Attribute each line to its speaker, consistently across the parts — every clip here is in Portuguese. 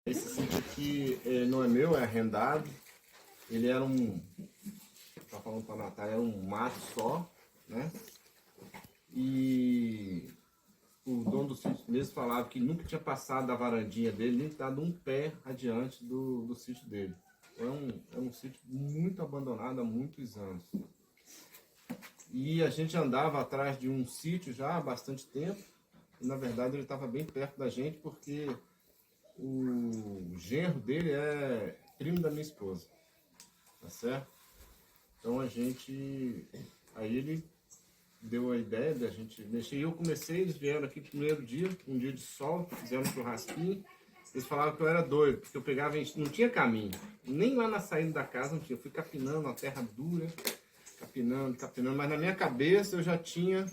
Speaker 1: Esse sítio aqui não é meu, é arrendado. Ele era tá falando para a Natália, era um mato só, né? E o dono do sítio mesmo falava que nunca tinha passado da varandinha dele, nem dado um pé adiante do sítio dele. É um sítio muito abandonado há muitos anos. E a gente andava atrás de um sítio já há bastante tempo. E, na verdade, ele estava bem perto da gente porque o genro dele é primo da minha esposa. Tá certo? Então aí ele deu a ideia de a gente mexer. E eu comecei, eles vieram aqui no primeiro dia, um dia de sol, fizeram um churrasquinho. Eles falavam que eu era doido, porque eu pegava, não tinha caminho. Nem lá na saída da casa não tinha. Eu fui capinando a terra dura, capinando, mas na minha cabeça eu já tinha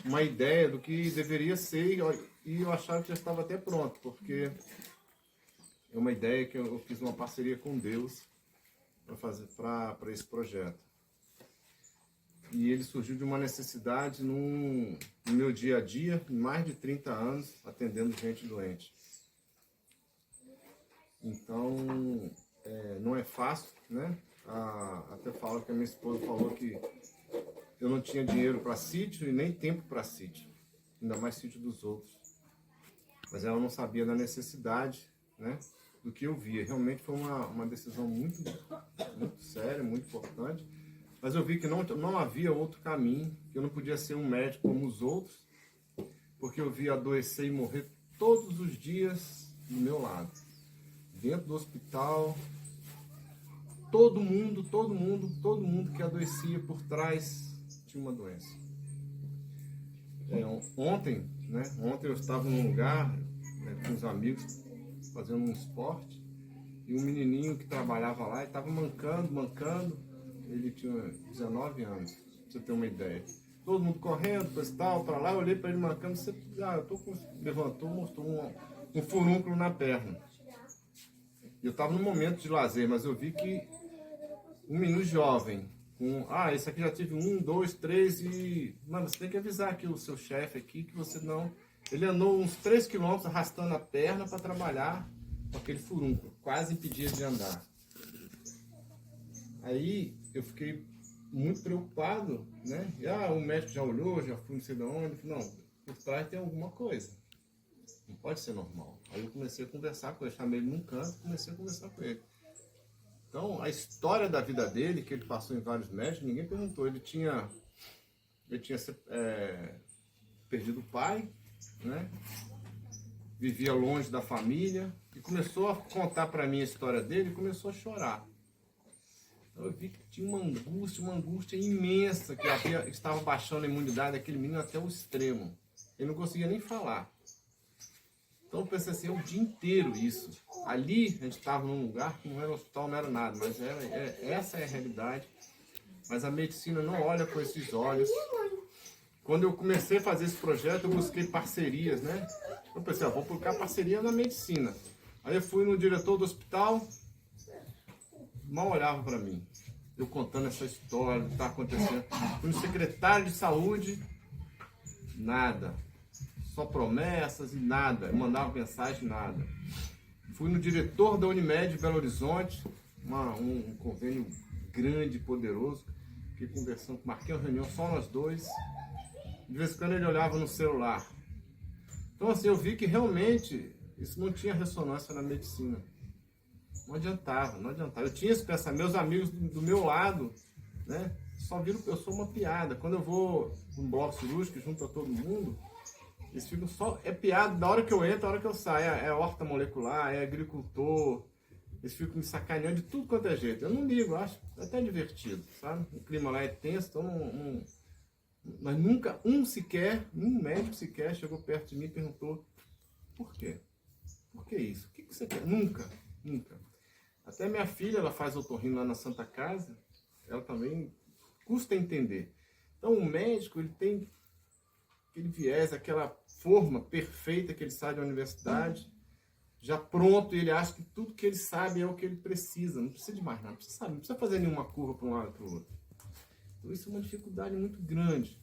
Speaker 1: uma ideia do que deveria ser e eu achava que já estava até pronto, porque é uma ideia que eu fiz uma parceria com Deus para esse projeto. E ele surgiu de uma necessidade no meu dia a dia, mais de 30 anos, atendendo gente doente. Então, não é fácil, né? Até falo que a minha esposa falou que eu não tinha dinheiro para sítio e nem tempo para sítio, ainda mais sítio dos outros. Mas ela não sabia da necessidade, né? Do que eu via. Realmente foi uma decisão muito séria, muito importante. Mas eu vi que não havia outro caminho, que eu não podia ser um médico como os outros, porque eu via adoecer e morrer todos os dias do meu lado. Dentro do hospital, todo mundo que adoecia por trás tinha uma doença. Ontem eu estava num lugar, com os amigos, fazendo um esporte, e um menininho que trabalhava lá estava mancando. Ele tinha 19 anos, pra você ter uma ideia. Todo mundo correndo, para lá, eu olhei para ele mancando, levantou, mostrou um furúnculo na perna. Eu estava no momento de lazer, mas eu vi que um menino jovem, esse aqui já tive 1, 2, 3 e... Mano, você tem que avisar aqui o seu chefe aqui que você não... Ele andou uns 3 quilômetros arrastando a perna para trabalhar com aquele furúnculo, quase impedia de andar. Aí eu fiquei muito preocupado, né? O médico já olhou, já fui não sei de onde. Não, por trás tem alguma coisa. Não pode ser normal. Aí eu comecei a conversar com ele, chamei ele num canto e comecei a conversar com ele. Então, a história da vida dele, que ele passou em vários médicos, ninguém perguntou. Ele tinha perdido o pai, né? Vivia longe da família e começou a contar para mim a história dele e começou a chorar. Eu vi que tinha uma angústia imensa, que estava baixando a imunidade daquele menino até o extremo. Ele não conseguia nem falar. Então eu pensei assim, o dia inteiro isso. Ali a gente estava num lugar que não era hospital, não era nada, mas essa é a realidade. Mas a medicina não olha com esses olhos. Quando eu comecei a fazer esse projeto, eu busquei parcerias, né? Eu pensei, vou procurar parceria na medicina. Aí eu fui no diretor do hospital, mal olhava para mim, eu contando essa história, o que está acontecendo. Fui no secretário de saúde, nada, só promessas e nada, eu mandava mensagem, nada. Fui no diretor da Unimed de Belo Horizonte, um convênio grande e poderoso, fiquei conversando, marquei uma reunião só nós dois, de vez em quando ele olhava no celular. Então assim, eu vi que realmente isso não tinha ressonância na medicina. Não adiantava. Eu tinha esse pensamento, meus amigos do meu lado, né? Só viram que eu sou uma piada. Quando eu vou num bloco cirúrgico junto a todo mundo, eles ficam só... É piada da hora que eu entro, da hora que eu saio. É horta molecular, é agricultor. Eles ficam me sacaneando de tudo quanto é jeito. Eu não ligo, eu acho até divertido, sabe? O clima lá é tenso, então mas nunca um médico sequer chegou perto de mim e perguntou por quê? Por que isso? O que você quer? Nunca. Até minha filha, ela faz otorrino lá na Santa Casa, ela também custa entender. Então o médico, ele tem aquele viés, aquela forma perfeita que ele sai da universidade, já pronto, e ele acha que tudo que ele sabe é o que ele precisa, não precisa de mais nada, não precisa fazer nenhuma curva para um lado e para o outro. Então isso é uma dificuldade muito grande.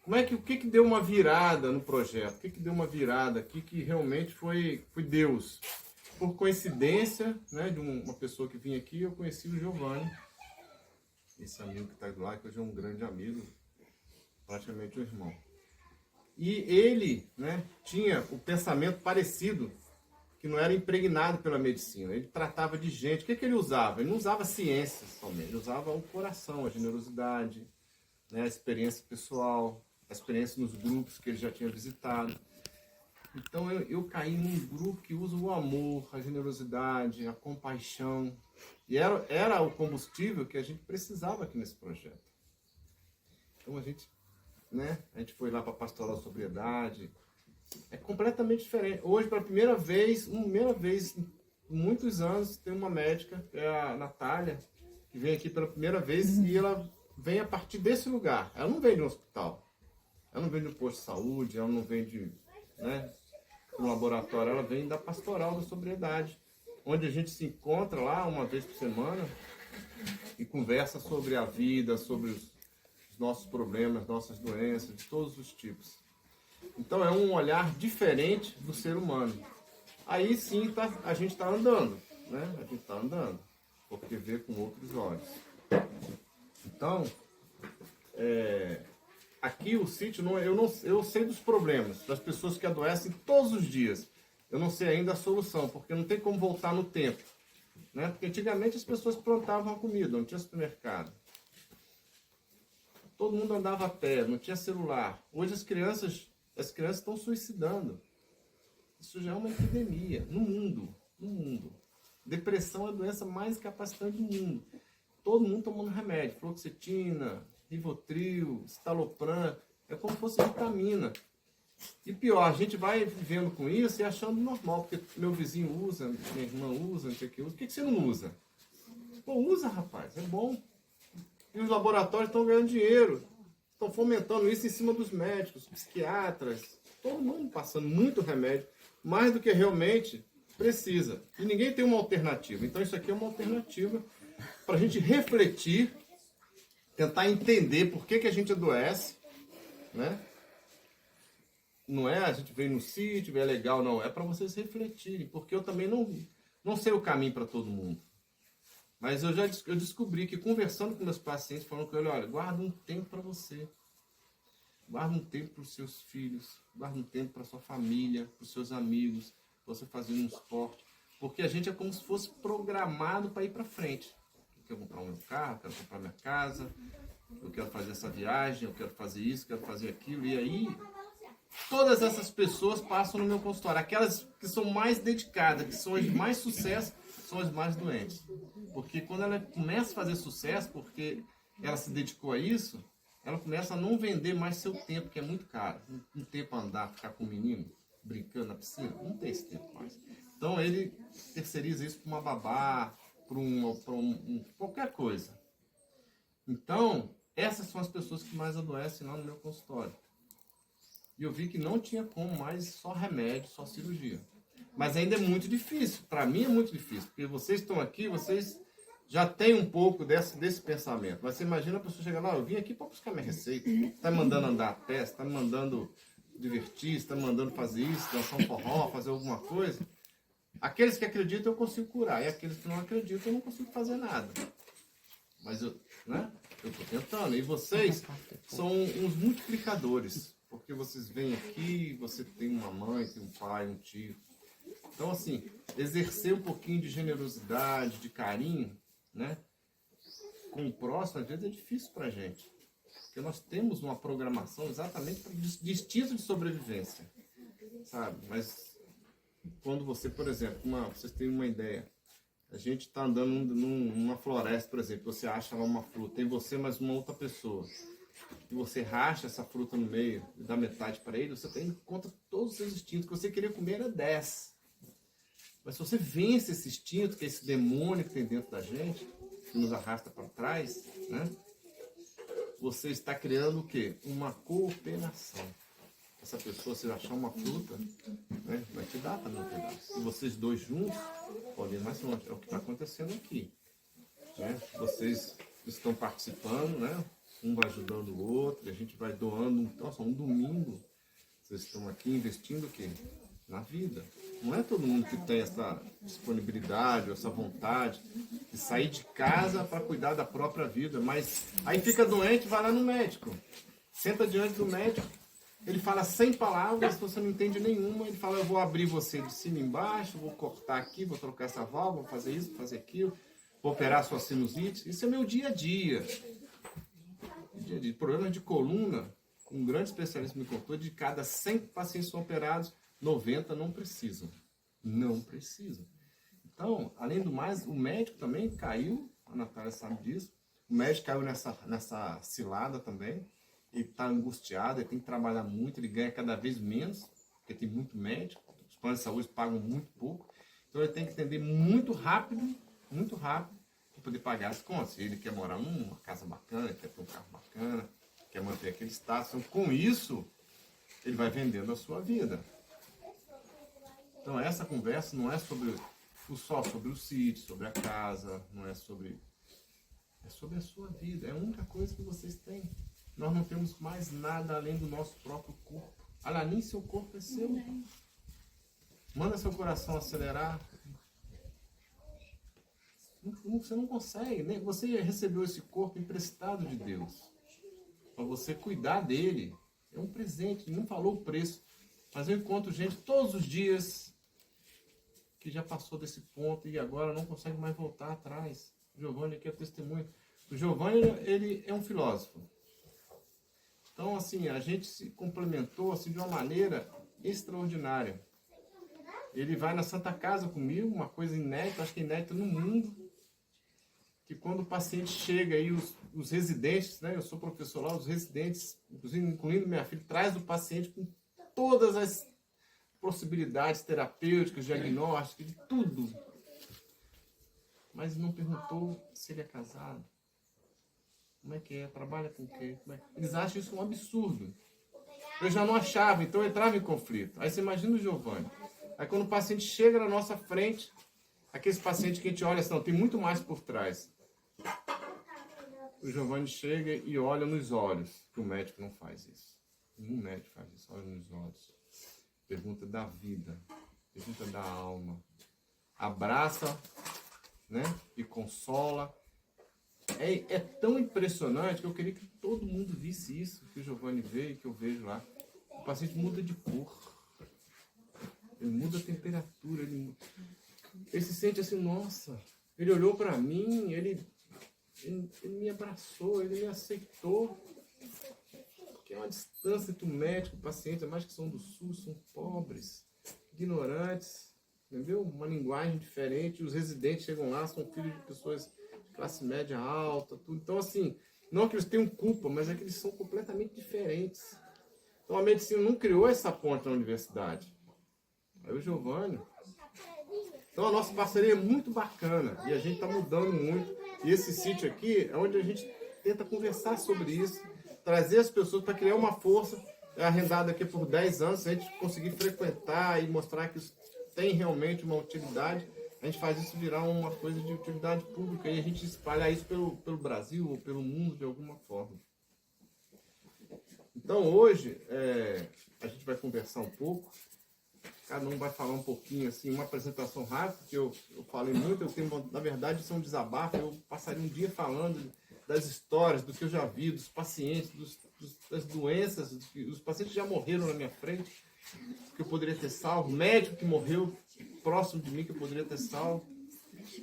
Speaker 1: O que deu uma virada no projeto? O que deu uma virada aqui que realmente foi Deus? por coincidência, né, de uma pessoa que vinha aqui, eu conheci o Giovanni, esse amigo que está do lado, que hoje é um grande amigo, praticamente um irmão. E ele, né, tinha o pensamento parecido, que não era impregnado pela medicina. Ele tratava de gente. O que ele usava? Ele não usava ciência somente, ele usava o coração, a generosidade, né, a experiência pessoal, a experiência nos grupos que ele já tinha visitado. Então eu caí num grupo que usa o amor, a generosidade, a compaixão. E era o combustível que a gente precisava aqui nesse projeto. Então a gente foi lá para a Pastoral da Sobriedade. É completamente diferente. Hoje, pela primeira vez em muitos anos, tem uma médica, que é a Natália, que vem aqui pela primeira vez e ela vem a partir desse lugar. Ela não vem de um hospital, ela não vem de um posto de saúde, ela não vem de um laboratório, ela vem da Pastoral da Sobriedade, onde a gente se encontra lá uma vez por semana e conversa sobre a vida, sobre os nossos problemas, nossas doenças, de todos os tipos. Então é um olhar diferente do ser humano. Aí sim a gente está andando, né? A gente está andando, porque vê com outros olhos. Então, aqui o sítio, eu sei dos problemas, das pessoas que adoecem todos os dias. Eu não sei ainda a solução, porque não tem como voltar no tempo. Né? Porque antigamente as pessoas plantavam a comida, não tinha supermercado. Todo mundo andava a pé, não tinha celular. Hoje as crianças estão suicidando. Isso já é uma epidemia no mundo. No mundo. Depressão é a doença mais incapacitante do mundo. Todo mundo tomando remédio. Fluoxetina, Rivotril, Citalopram. É como se fosse vitamina. E pior, a gente vai vivendo com isso e achando normal. Porque meu vizinho usa, minha irmã usa, não sei o que usa. Por que você não usa? Pô, usa, rapaz. É bom. E os laboratórios estão ganhando dinheiro. Estão fomentando isso em cima dos médicos, psiquiatras. Todo mundo passando muito remédio. Mais do que realmente precisa. E ninguém tem uma alternativa. Então isso aqui é uma alternativa para a gente refletir, tentar entender por que a gente adoece, né? Não é a gente veio no sítio, é legal, não. É para vocês refletirem, porque eu também não sei o caminho para todo mundo. Mas eu descobri que conversando com meus pacientes, falando com ele, olha, guarda um tempo para você. Guarda um tempo para os seus filhos, guarda um tempo para a sua família, para os seus amigos, você fazendo um esporte. Porque a gente é como se fosse programado para ir para frente. Eu quero comprar um meu carro, eu quero comprar minha casa, eu quero fazer essa viagem, eu quero fazer isso, eu quero fazer aquilo. E aí, todas essas pessoas passam no meu consultório. Aquelas que são mais dedicadas, que são as de mais sucesso, são as mais doentes. Porque quando ela começa a fazer sucesso, porque ela se dedicou a isso, ela começa a não vender mais seu tempo, que é muito caro. Um tempo a andar, ficar com o menino, brincando na piscina, não tem esse tempo mais. Então ele terceiriza isso para uma babá, para qualquer coisa. Então, essas são as pessoas que mais adoecem lá no meu consultório. E eu vi que não tinha como mais só remédio, só cirurgia. Mas ainda é muito difícil. Para mim é muito difícil. Porque vocês estão aqui, vocês já têm um pouco desse pensamento. Mas você imagina a pessoa chegar lá, eu vim aqui para buscar minha receita. Você está me mandando andar a pé, você está me mandando divertir, você está me mandando fazer isso, dançar um forró, fazer alguma coisa. Aqueles que acreditam eu consigo curar. E aqueles que não acreditam eu não consigo fazer nada. Mas eu estou tentando. E vocês são uns multiplicadores. Porque vocês vêm aqui, você tem uma mãe, tem um pai, um tio. Então, assim, exercer um pouquinho de generosidade, de carinho, né? Com o próximo, às vezes é difícil pra gente. Porque nós temos uma programação exatamente de instinto de sobrevivência. Sabe? Mas quando você, por exemplo, vocês têm uma ideia. A gente está andando numa floresta, por exemplo, você acha lá uma fruta, tem você mais uma outra pessoa. E você racha essa fruta no meio e dá metade para ele, você tem em conta todos os seus instintos. Que você queria comer era 10. Mas se você vence esse instinto, que é esse demônio que tem dentro da gente, que nos arrasta para trás, né? Você está criando o quê? Uma cooperação. Essa pessoa, se achar uma fruta, né, vai te dar também um pedaço. E vocês dois juntos podem ir mais longe. É o que está acontecendo aqui. Né? Vocês estão participando, né? Um vai ajudando o outro, a gente vai doando. Nossa, um domingo, vocês estão aqui investindo o quê? na vida. Não é todo mundo que tem essa disponibilidade, essa vontade de sair de casa para cuidar da própria vida, mas aí fica doente e vai lá no médico. Senta diante do médico, ele fala 100 palavras, você não entende nenhuma, ele fala, eu vou abrir você de cima e embaixo, vou cortar aqui, vou trocar essa válvula, vou fazer isso, vou fazer aquilo, vou operar sua sinusite. Isso é meu dia a dia. Problemas de coluna, um grande especialista me contou, de cada 100 pacientes são operados, 90 não precisam. Não precisam. Então, além do mais, o médico também caiu, a Natália sabe disso, o médico caiu nessa cilada também, ele está angustiado, ele tem que trabalhar muito, ele ganha cada vez menos, porque tem muito médico, os planos de saúde pagam muito pouco, então ele tem que atender muito rápido, para poder pagar as contas. Se ele quer morar numa casa bacana, quer ter um carro bacana, quer manter aquele status, então, com isso, ele vai vendendo a sua vida. Então essa conversa não é só sobre o sítio, sobre a casa, não é sobre... É sobre a sua vida, é a única coisa que vocês têm. Nós não temos mais nada além do nosso próprio corpo. Olha, nem seu corpo é seu. Manda seu coração acelerar. Você não consegue. Nem você recebeu esse corpo emprestado de Deus. Para você cuidar dele. É um presente. Ele não falou o preço. Mas eu encontro gente todos os dias que já passou desse ponto e agora não consegue mais voltar atrás. O Giovanni aqui é testemunho. O Giovanni, ele é um filósofo. Então, assim, a gente se complementou assim, de uma maneira extraordinária. Ele vai na Santa Casa comigo, uma coisa inédita, acho que inédita no mundo, que quando o paciente chega aí, os residentes, né, eu sou professor lá, os residentes, incluindo minha filha, traz o paciente com todas as possibilidades terapêuticas, diagnósticas, de tudo. Mas não perguntou se ele é casado. Como é que é? Trabalha com o quê? Eles acham isso um absurdo. Eu já não achava, então eu entrava em conflito. Aí você imagina o Giovanni. Aí quando o paciente chega na nossa frente, aqueles pacientes que a gente olha assim, não, tem muito mais por trás. O Giovanni chega e olha nos olhos, que o médico não faz isso. Nenhum médico faz isso, olha nos olhos. Pergunta da vida, pergunta da alma. Abraça, né? E consola. É tão impressionante que eu queria que todo mundo visse isso, que o Giovanni vê e que eu vejo lá. O paciente muda de cor. Ele muda a temperatura. Ele se sente assim, nossa, ele olhou para mim, ele me abraçou, ele me aceitou. Porque é uma distância entre o médico e o paciente, mais que são do SUS, são pobres, ignorantes, entendeu? Uma linguagem diferente. Os residentes chegam lá, são filhos de pessoas classe média alta, tudo. Então, assim, não que eles tenham culpa, mas é que eles são completamente diferentes. Então, a medicina não criou essa ponte na universidade. Aí o Giovanni. Então, a nossa parceria é muito bacana e a gente está mudando muito. E esse sítio aqui é onde a gente tenta conversar sobre isso, trazer as pessoas para criar uma força. É arrendado aqui por 10 anos, se a gente conseguir frequentar e mostrar que isso tem realmente uma utilidade, a gente faz isso virar uma coisa de utilidade pública e a gente espalha isso pelo Brasil ou pelo mundo de alguma forma. Então hoje a gente vai conversar um pouco, cada um vai falar um pouquinho, assim, uma apresentação rápida, porque eu falei muito, na verdade isso é um desabafo, eu passaria um dia falando das histórias, do que eu já vi, dos pacientes, das doenças, os pacientes já morreram na minha frente, que eu poderia ter salvo, médico que morreu próximo de mim que eu poderia ter salvo.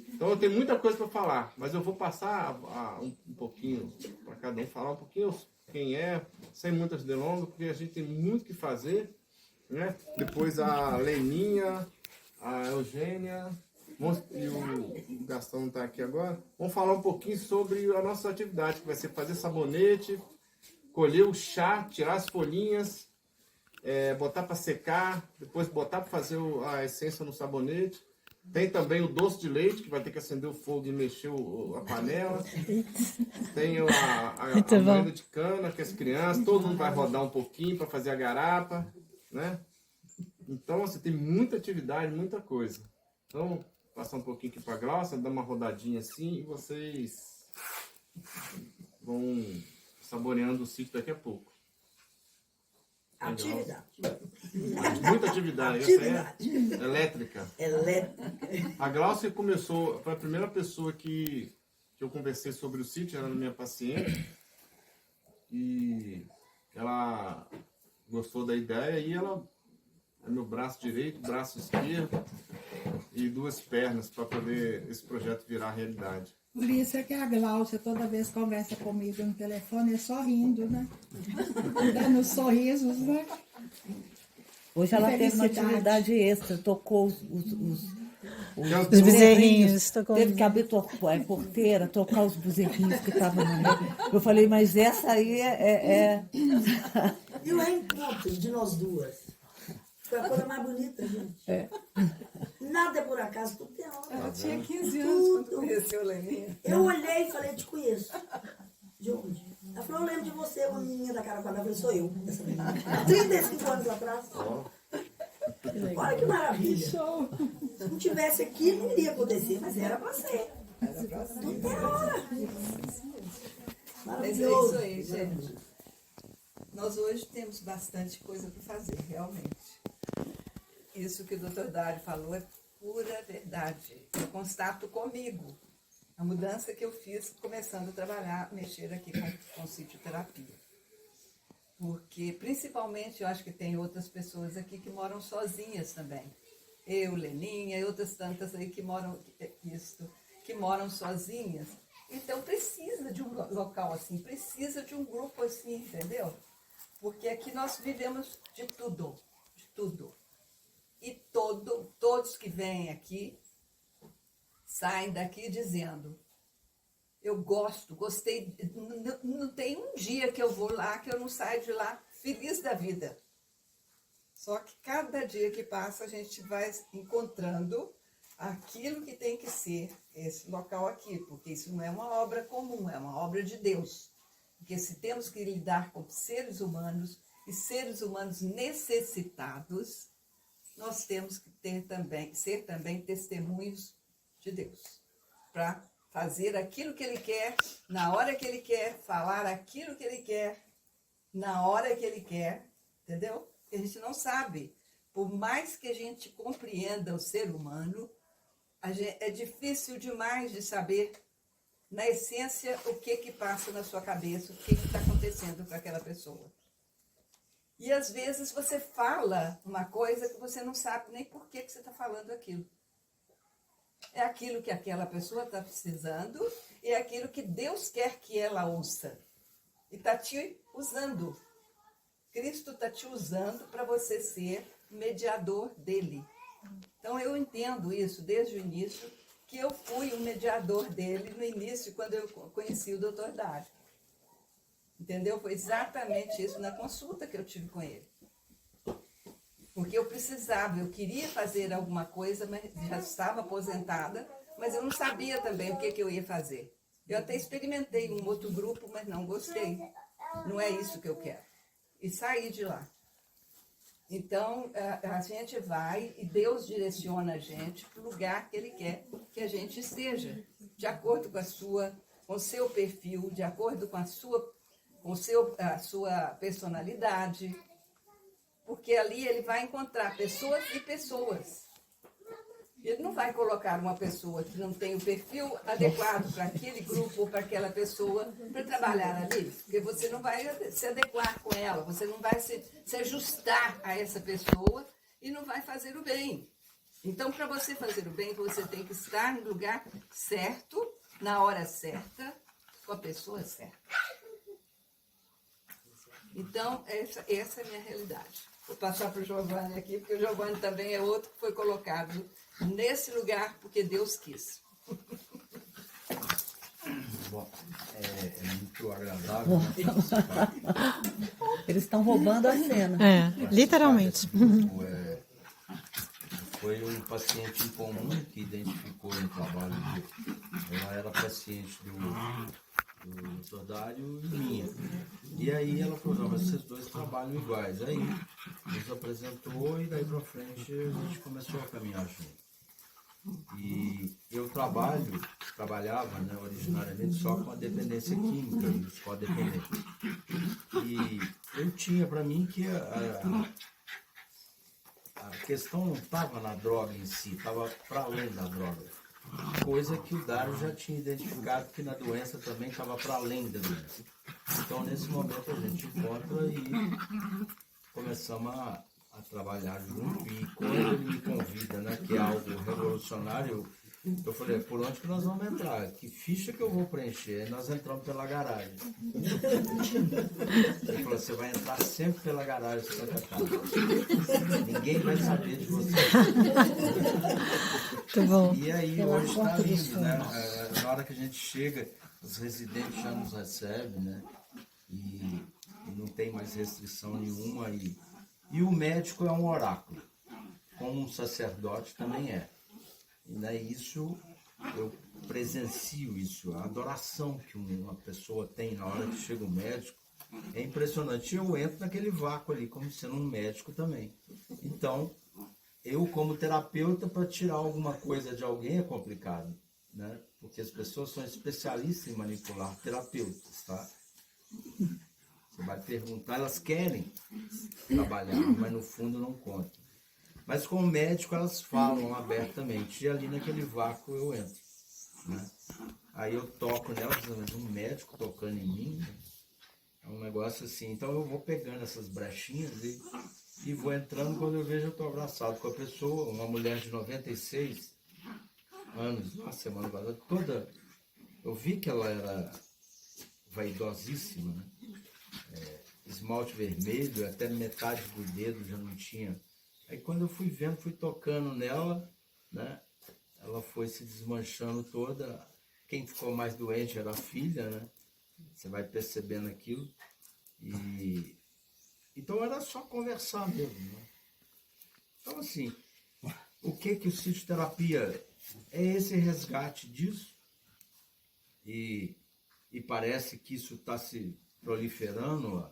Speaker 1: Então eu tenho muita coisa para falar, mas eu vou passar um pouquinho para cada um, falar um pouquinho quem é, sem muitas delongas, porque a gente tem muito o que fazer, né? Depois a Leninha, a Eugênia e o Gastão não está aqui agora, vão falar um pouquinho sobre a nossa atividade, que vai ser fazer sabonete, colher o chá, tirar as folhinhas, botar para secar, depois botar para fazer a essência no sabonete. Tem também o doce de leite, que vai ter que acender o fogo e mexer a panela. Tem a moeda de cana, que as crianças, todo mundo vai rodar um pouquinho para fazer a garapa, né? Então, assim, tem muita atividade, muita coisa. Então, passar um pouquinho aqui para a Glaucia, dar uma rodadinha assim, e vocês vão saboreando o sítio daqui a pouco.
Speaker 2: Atividade.
Speaker 1: Muita atividade. Essa é elétrica.
Speaker 2: Elétrica.
Speaker 1: A Glaucia começou, foi a primeira pessoa que eu conversei sobre o sítio, ela era minha paciente. E ela gostou da ideia e ela é meu braço direito, braço esquerdo e duas pernas para poder esse projeto virar realidade.
Speaker 3: Por isso é que a Gláucia toda vez conversa comigo no telefone, é só rindo, né? Dando sorrisos, né?
Speaker 2: Hoje ela teve uma atividade extra, tocou os
Speaker 4: bezerrinhos.
Speaker 2: Teve que abrir a porteira, tocar os bezerrinhos que estavam no meio. Eu falei, mas essa aí é...
Speaker 5: E o reencontro de nós duas foi a coisa mais bonita, gente. Nada é por acaso, tudo tem hora.
Speaker 6: Ela tinha 15 anos quando conheceu o Leninha.
Speaker 5: Eu olhei e falei, eu te conheço. De onde? Ela falou, eu lembro de você, uma menininha da cara quadrada. Eu falei, sou eu, essa menina. 35 anos atrás. Olha que maravilha. Se não tivesse aqui, não iria acontecer, mas era pra ser. Tudo tem hora.
Speaker 6: Mas é
Speaker 5: Maravilhoso.
Speaker 6: isso aí, gente. Nós hoje temos bastante coisa para fazer, realmente. Isso que o Dr. Dário falou é pura verdade. Eu constato comigo a mudança que eu fiz começando a trabalhar, mexer aqui com sitioterapia. Porque, principalmente, eu acho que tem outras pessoas aqui que moram sozinhas também. Eu, Leninha e outras tantas aí que moram sozinhas. Então, precisa de um local assim, precisa de um grupo assim, entendeu? Porque aqui nós vivemos de tudo, de tudo. E todos que vêm aqui saem daqui dizendo: eu gostei, não tem um dia que eu vou lá que eu não saio de lá feliz da vida. Só que cada dia que passa a gente vai encontrando aquilo que tem que ser esse local aqui, porque isso não é uma obra comum, é uma obra de Deus. Porque se temos que lidar com seres humanos e seres humanos necessitados, nós temos que ser também testemunhos de Deus, para fazer aquilo que Ele quer, na hora que Ele quer, falar aquilo que Ele quer, na hora que Ele quer, entendeu? Porque a gente não sabe, por mais que a gente compreenda o ser humano, é difícil demais de saber, na essência, o que passa na sua cabeça, o que está acontecendo com aquela pessoa. E às vezes você fala uma coisa que você não sabe nem por que você está falando aquilo. É aquilo que aquela pessoa está precisando e é aquilo que Deus quer que ela ouça. E está te usando. Cristo está te usando para você ser mediador dele. Então eu entendo isso desde o início, que eu fui o mediador dele no início, quando eu conheci o Dr. Dário. Entendeu? Foi exatamente isso na consulta que eu tive com ele. Porque eu precisava, eu queria fazer alguma coisa, mas já estava aposentada, mas eu não sabia também o que eu ia fazer. Eu até experimentei um outro grupo, mas não gostei. Não é isso que eu quero. E saí de lá. Então, a gente vai e Deus direciona a gente para o lugar que Ele quer que a gente esteja, de acordo com o seu perfil, de acordo com a sua personalidade, porque ali ele vai encontrar pessoas e pessoas. Ele não vai colocar uma pessoa que não tem o perfil adequado para aquele grupo ou para aquela pessoa para trabalhar ali, porque você não vai se adequar com ela, você não vai se ajustar a essa pessoa e não vai fazer o bem. Então, para você fazer o bem, você tem que estar no lugar certo, na hora certa, com a pessoa certa. Então, essa é a minha realidade. Vou passar para o Giovanni aqui, porque o Giovanni também é outro que foi colocado nesse lugar porque Deus quis.
Speaker 7: Bom, é muito agradável.
Speaker 2: Eles estão roubando a cena.
Speaker 4: Literalmente.
Speaker 7: Foi um paciente em comum que identificou no trabalho ela era paciente do Dr. Dário e minha. E aí ela falou, não, mas vocês dois trabalham iguais. Aí nos apresentou e daí pra frente a gente começou a caminhar junto. E eu trabalhava, né, originariamente só com a dependência química, os codependentes. E eu tinha para mim que questão não estava na droga em si, estava para além da droga. Coisa que o Dário já tinha identificado que na doença também estava para além da doença. Então, nesse momento, a gente encontra e começamos a trabalhar junto. E quando ele me convida, né, que é algo revolucionário, eu falei, por onde que nós vamos entrar? Que ficha que eu vou preencher? Aí nós entramos pela garagem. Ele falou, você vai entrar sempre pela garagem da sua casa. Ninguém vai saber de você.
Speaker 4: Muito bom.
Speaker 7: E aí hoje está lindo, né? Na hora que a gente chega, os residentes já nos recebem, né? E não tem mais restrição nenhuma. E o médico é um oráculo, como um sacerdote também é. E né, isso, eu presencio isso, a adoração que uma pessoa tem na hora que chega o médico é impressionante. Eu entro naquele vácuo ali, como sendo um médico também. Então, eu como terapeuta, para tirar alguma coisa de alguém é complicado, né? Porque as pessoas são especialistas em manipular terapeutas, tá? Você vai perguntar, elas querem trabalhar, mas no fundo não contam. Mas como médico elas falam abertamente, e ali naquele vácuo eu entro, né? Aí eu toco nelas, mas um médico tocando em mim, né? É um negócio assim. Então eu vou pegando essas brechinhas e vou entrando. Quando eu vejo, eu estou abraçado com a pessoa, uma mulher de 96 anos, na semana passada, toda. Eu vi que ela era vaidosíssima, né? Esmalte vermelho, até metade do dedo já não tinha. Aí quando eu fui vendo, fui tocando nela, né? Ela foi se desmanchando toda. Quem ficou mais doente era a filha, né? Você vai percebendo aquilo. E então era só conversar mesmo, né? Então assim, o que o sitioterapia é esse resgate disso? E parece que isso está se proliferando.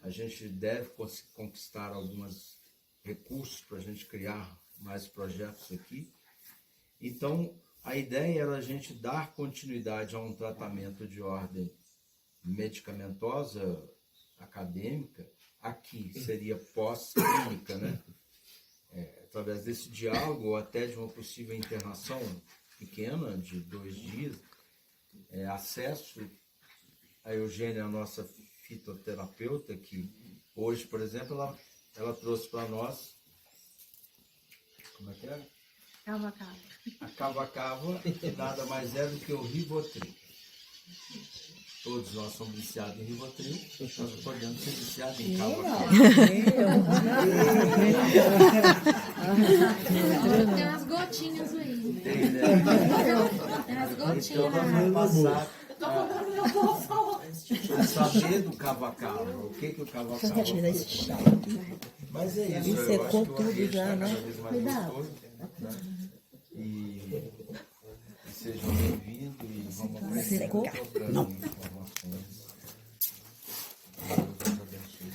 Speaker 7: A gente deve conquistar alguns recursos para a gente criar mais projetos aqui. Então, a ideia era a gente dar continuidade a um tratamento de ordem medicamentosa, acadêmica, aqui seria pós-clínica, né? Através desse diálogo ou até de uma possível internação pequena, de 2 dias, acesso. A Eugênia, a nossa fitoterapeuta, que hoje, por exemplo, ela trouxe para nós, como é que é?
Speaker 8: Cava-cava.
Speaker 7: A cava-cava, que nada mais é do que o Rivotril. Todos nós somos viciados em Rivotril, nós podemos ser viciados em cava-cava.
Speaker 8: Tem umas gotinhas aí.
Speaker 7: Tem, né?
Speaker 8: Tem umas gotinhas.
Speaker 7: Então nós vamos passar a saber do cava-cava, o que o cava-cava faz. Mas é isso,
Speaker 2: E
Speaker 7: eu acho
Speaker 2: secou
Speaker 7: que o
Speaker 2: tudo
Speaker 7: ambiente
Speaker 2: já,
Speaker 7: está
Speaker 2: né?
Speaker 7: cada vez mais
Speaker 2: Cuidado.
Speaker 7: gostoso, né? E sejam bem-vindos e vamos aprender
Speaker 2: Secou?
Speaker 7: trocando informações. Deus abençoe.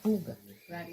Speaker 2: Pulga.
Speaker 8: Claro.